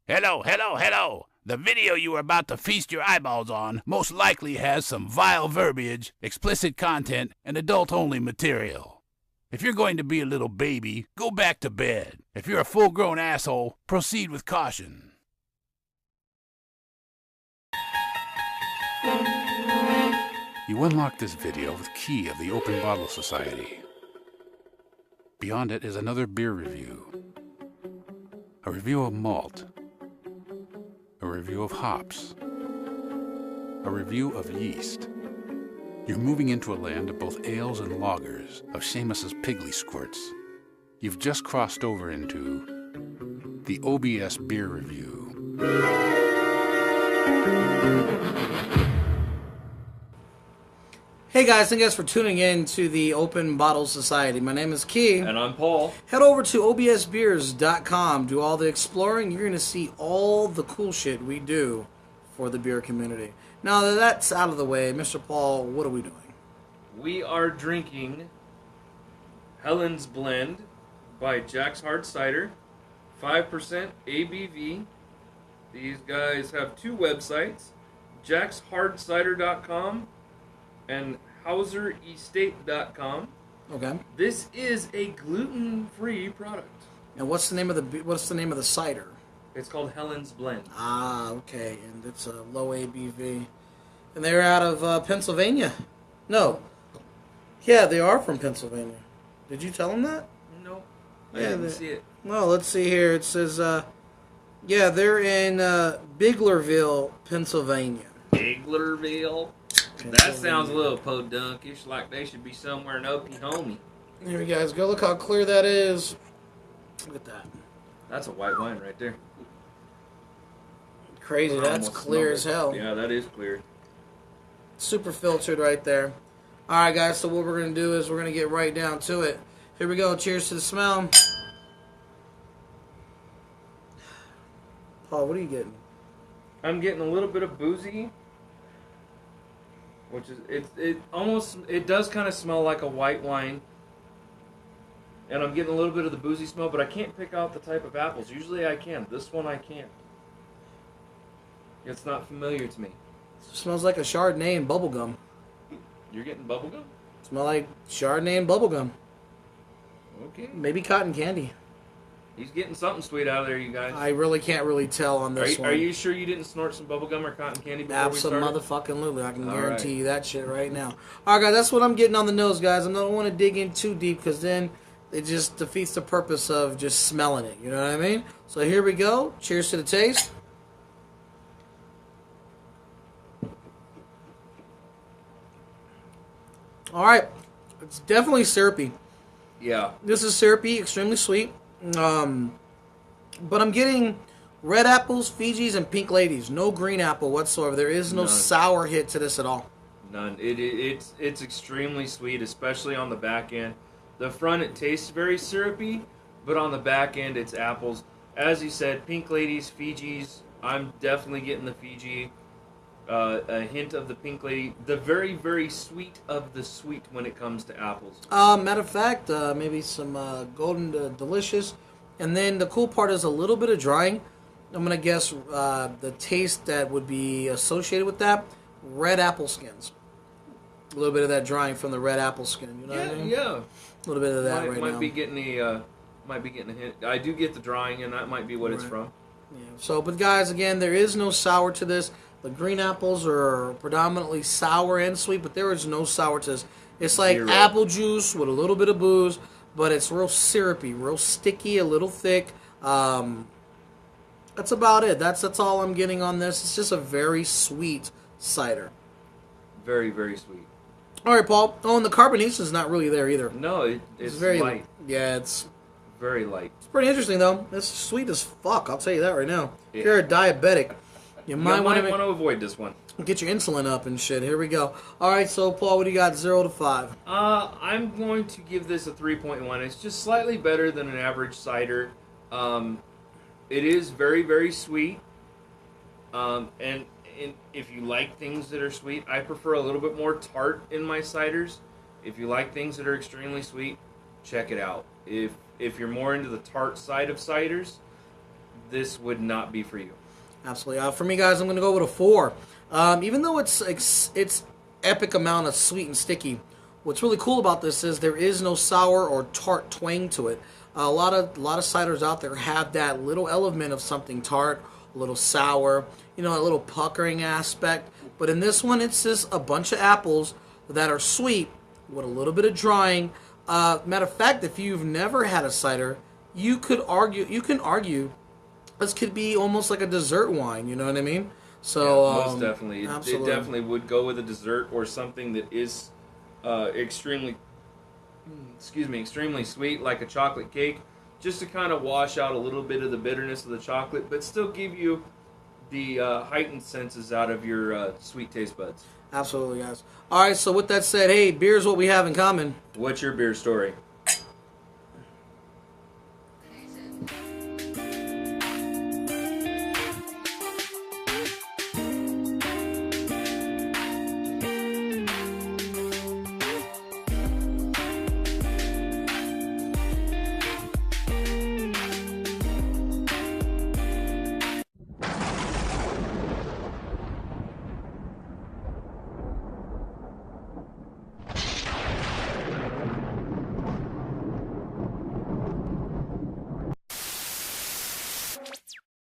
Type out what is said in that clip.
Hello, hello, hello! The video you are about to feast your eyeballs on most likely has some vile verbiage, explicit content, and adult-only material. If you're going to be a little baby, go back to bed. If you're a full-grown asshole, proceed with caution. You unlock this video with key of the Open Bottle Society. Beyond it is another beer review. A review of malt. A review of hops. A review of yeast. You're moving into a land of both ales and lagers, of Seamus's Piggly Squirts. You've just crossed over into the OBS beer review. Hey guys, thank you guys for tuning in to the Open Bottle Society. My name is Key. And I'm Paul. Head over to obsbeers.com, do all the exploring. You're going to see all the cool shit we do for the beer community. Now that that's out of the way, Mr. Paul, what are we doing? We are drinking Helens Blend by Jack's Hard Cider, 5% ABV. These guys have two websites, jackshardcider.com and hauserestate.com. Okay. This is a gluten-free product. And what's the name of the cider? It's called Helens Blend. Ah, okay, and it's a low ABV. And they're out of Pennsylvania. No. Yeah, they are from Pennsylvania. Did you tell them that? No, I didn't see it. Well, let's see here. It says, yeah, they're in Biglerville, Pennsylvania. Biglerville? That sounds a little podunkish, like they should be somewhere in Oklahoma. Here we guys go. Look how clear that is. Look at that. That's a white wine right there. Crazy. That's clear as hell. Yeah, that is clear. Super filtered right there. All right, guys. So what we're going to do is we're going to get right down to it. Here we go. Cheers to the smell. Paul, what are you getting? I'm getting a little bit of boozy, which is it does kind of smell like a white wine, and I'm getting a little bit of the boozy smell, but I can't pick out the type of apples. Usually I can. This one I can't. It's not familiar to me. It smells like a Chardonnay and bubblegum. You're getting bubblegum? Smell like Chardonnay and bubblegum. Okay. Maybe cotton candy. He's getting something sweet out of there, you guys. I really can't really tell on this one. Are you sure you didn't snort some bubblegum or cotton candy before we started? Absolutely. I can guarantee you that shit right now. All right, guys, that's what I'm getting on the nose, guys. I don't want to dig in too deep because then it just defeats the purpose of just smelling it. You know what I mean? So here we go. Cheers to the taste. All right. It's definitely syrupy. Yeah. This is syrupy, extremely sweet. But I'm getting red apples, Fijis, and pink ladies. No green apple whatsoever. There is no sour hit to this at all. None. It's extremely sweet, especially on the back end. The front, it tastes very syrupy, but on the back end, it's apples. As you said, pink ladies, Fijis. I'm definitely getting the Fiji. A hint of the pink lady. The very, very sweet of the sweet when it comes to apples. Matter of fact, maybe some golden delicious. And then the cool part is a little bit of drying. I'm going to guess the taste that would be associated with that, red apple skins. A little bit of that drying from the red apple skin. You know what I mean? Yeah. A little bit of that right now. Might be getting a hint. I do get the drying, and that might be what it's from. Yeah. So, but guys, again, there is no sour to this. The green apples are predominantly sour and sweet, but there is no sour to this. It's like apple juice with a little bit of booze, but it's real syrupy, real sticky, a little thick. That's about it. That's all I'm getting on this. It's just a very sweet cider. Very, very sweet. All right, Paul. Oh, and the carbonation is not really there either. No, it's very light. Yeah, it's very light. It's pretty interesting, though. It's sweet as fuck. I'll tell you that right now. Yeah. If you're a diabetic, you might want to avoid this one. Get your insulin up and shit. Here we go. All right, so Paul, what do you got? 0 to 5. I'm going to give this a 3.1. It's just slightly better than an average cider. It is very, very sweet. And if you like things that are sweet, I prefer a little bit more tart in my ciders. If you like things that are extremely sweet, check it out. If you're more into the tart side of ciders, this would not be for you. Absolutely. For me, guys, I'm going to go with a 4. Even though it's epic amount of sweet and sticky, what's really cool about this is there is no sour or tart twang to it. A lot of ciders out there have that little element of something tart, a little sour, a little puckering aspect. But in this one, it's just a bunch of apples that are sweet with a little bit of drying. Matter of fact, if you've never had a cider, you can argue this could be almost like a dessert wine. You know what I mean? So most definitely, it definitely would go with a dessert or something that is extremely sweet, like a chocolate cake, just to kind of wash out a little bit of the bitterness of the chocolate, but still give you the heightened senses out of your sweet taste buds. Absolutely, guys. All right, so with that said, hey, beer's what we have in common. What's your beer story?